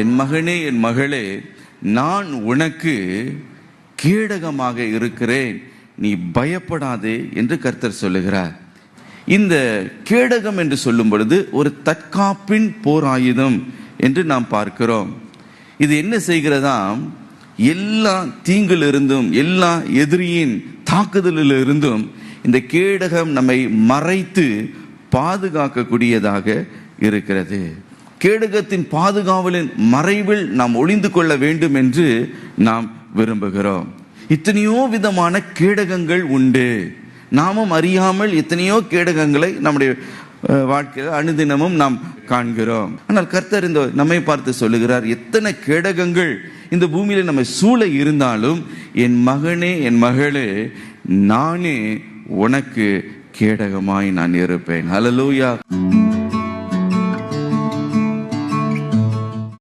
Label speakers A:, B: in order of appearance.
A: என் மகனே, என் மகளே, நான் உனக்கு கேடகமாக இருக்கிறேன், நீ பயப்படாதே என்று கர்த்தர் சொல்லுகிறார். இந்த கேடகம் என்று சொல்லும் பொழுது ஒரு தற்காப்பின் போர் ஆயுதம் என்று நாம் பார்க்கிறோம். இது என்ன செய்கிறதாம், எல்லா தீங்கிலிருந்தும் எல்லா எதிரியின் தாக்குதலிலிருந்தும் இந்த கேடகம் நம்மை மறைத்து பாதுகாக்கக்கூடியதாக இருக்கிறது. கேடகத்தின் பாதுகாவலின் மறைவில் நாம் ஒளிந்து கொள்ள வேண்டும் என்று நாம் விரும்புகிறோம். எத்தனையோ விதமான கேடகங்கள் உண்டு. நாமும் அறியாமல் எத்தனையோ கேடகங்களை நம்முடைய வாழ்க்கையில் அனுதினமும் நாம் காண்கிறோம். ஆனால் கர்த்தர் இந்த நம்மை பார்த்து சொல்லுகிறார், எத்தனை கேடகங்கள் இந்த பூமியில நம்ம சூழ இருந்தாலும் என் மகனே, என் மகளே, நானே உனக்கு கேடகமாய் நான் இருப்பேன். ஹல்லேலூயா.